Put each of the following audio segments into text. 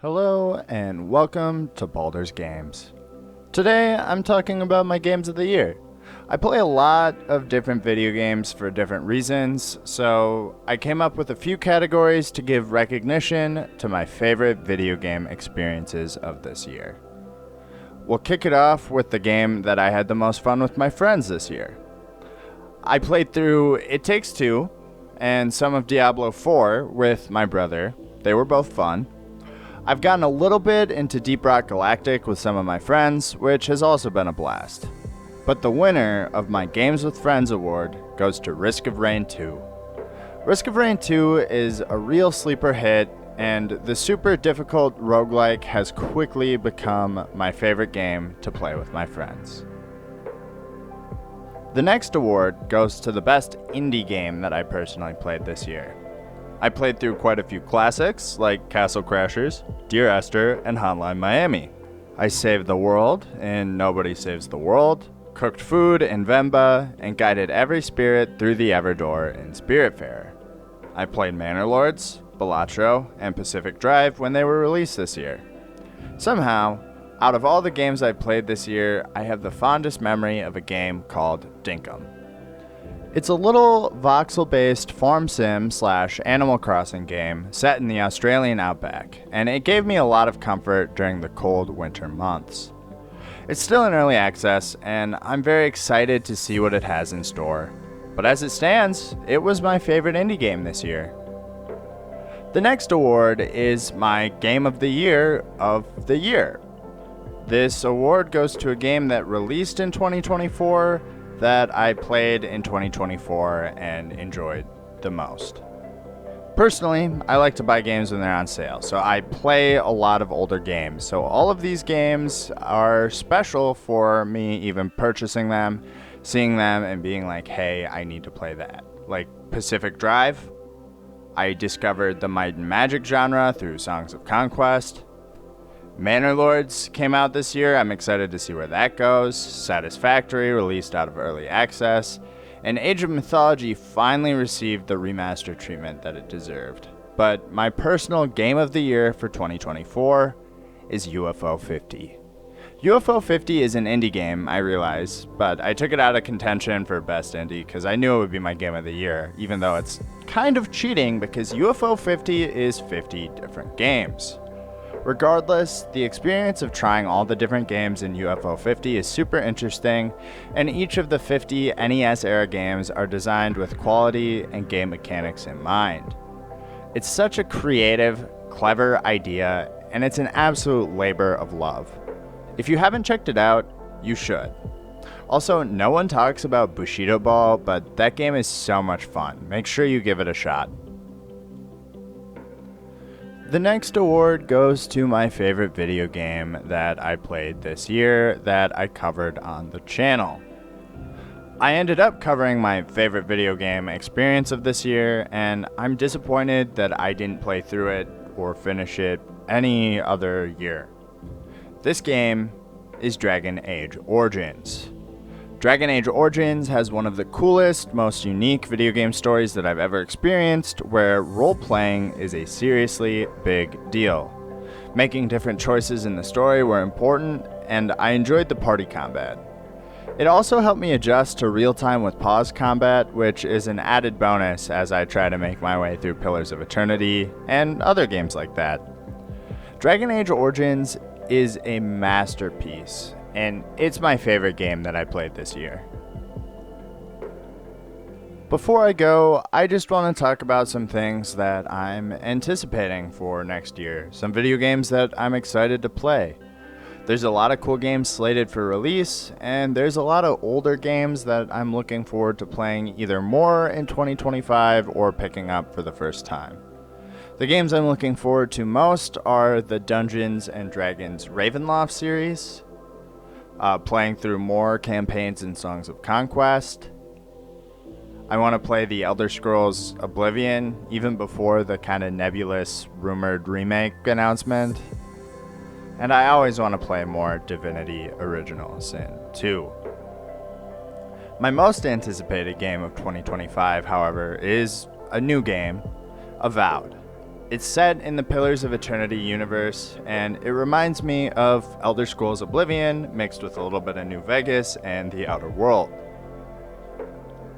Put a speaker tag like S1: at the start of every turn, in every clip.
S1: Hello and welcome to Baldur's Games. Today I'm talking about my games of the year. I play a lot of different video games for different reasons, so I came up with a few categories to give recognition to my favorite video game experiences of this year. We'll kick it off with the game that I had the most fun with my friends this year. I played through It Takes Two and some of Diablo 4 with my brother. They were both fun. I've gotten a little bit into Deep Rock Galactic with some of my friends, which has also been a blast. But the winner of my Games with Friends award goes to Risk of Rain 2. Risk of Rain 2 is a real sleeper hit, and the super difficult roguelike has quickly become my favorite game to play with my friends. The next award goes to the best indie game that I personally played this year. I played through quite a few classics like Castle Crashers, Dear Esther, and Hotline Miami. I saved the world in Nobody Saves the World, cooked food in Vemba, and guided every spirit through the Everdoor in Spiritfarer. I played Manor Lords, Balatro, and Pacific Drive when they were released this year. Somehow, out of all the games I played this year, I have the fondest memory of a game called Dinkum. It's a little voxel-based farm sim / Animal Crossing game set in the Australian outback, and it gave me a lot of comfort during the cold winter months. It's still in early access, and I'm very excited to see what it has in store. But as it stands, it was my favorite indie game this year. The next award is my Game of the Year of the Year. This award goes to a game that released in 2024 that I played in 2024 and enjoyed the most. Personally, I like to buy games when they're on sale, so I play a lot of older games. So all of these games are special for me even purchasing them, seeing them, and being like, hey, I need to play that. Like Pacific Drive, I discovered the Might and Magic genre through Songs of Conquest. Manor Lords came out this year. I'm excited to see where that goes. Satisfactory released out of early access. And Age of Mythology finally received the remaster treatment that it deserved. But my personal game of the year for 2024 is UFO 50. UFO 50 is an indie game, I realize, but I took it out of contention for best indie because I knew it would be my game of the year, even though it's kind of cheating because UFO 50 is 50 different games. Regardless, the experience of trying all the different games in UFO 50 is super interesting, and each of the 50 NES-era games are designed with quality and game mechanics in mind. It's such a creative, clever idea, and it's an absolute labor of love. If you haven't checked it out, you should. Also, no one talks about Bushido Ball, but that game is so much fun. Make sure you give it a shot. The next award goes to my favorite video game that I played this year that I covered on the channel. I ended up covering my favorite video game experience of this year, and I'm disappointed that I didn't play through it or finish it any other year. This game is Dragon Age Origins. Dragon Age Origins has one of the coolest, most unique video game stories that I've ever experienced, where role-playing is a seriously big deal. Making different choices in the story were important, and I enjoyed the party combat. It also helped me adjust to real-time with pause combat, which is an added bonus as I try to make my way through Pillars of Eternity and other games like that. Dragon Age Origins is a masterpiece, and it's my favorite game that I played this year. Before I go, I just want to talk about some things that I'm anticipating for next year, some video games that I'm excited to play. There's a lot of cool games slated for release, and there's a lot of older games that I'm looking forward to playing either more in 2025 or picking up for the first time. The games I'm looking forward to most are the Dungeons & Dragons Ravenloft series, playing through more campaigns in Songs of Conquest. I want to play the Elder Scrolls Oblivion, even before the kind of nebulous, rumored remake announcement. And I always want to play more Divinity Original Sin 2. My most anticipated game of 2025, however, is a new game, Avowed. It's set in the Pillars of Eternity universe, and it reminds me of Elder Scrolls Oblivion mixed with a little bit of New Vegas and The Outer World.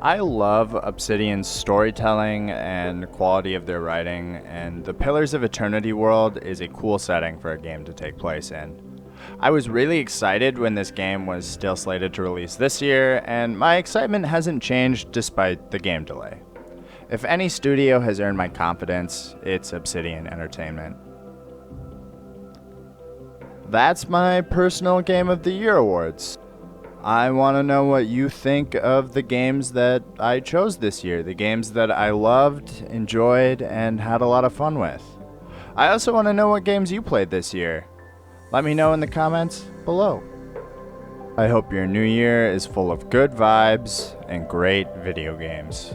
S1: I love Obsidian's storytelling and quality of their writing, and the Pillars of Eternity world is a cool setting for a game to take place in. I was really excited when this game was still slated to release this year, and my excitement hasn't changed despite the game delay. If any studio has earned my confidence, it's Obsidian Entertainment. That's my personal Game of the Year awards. I want to know what you think of the games that I chose this year, the games that I loved, enjoyed, and had a lot of fun with. I also want to know what games you played this year. Let me know in the comments below. I hope your new year is full of good vibes and great video games.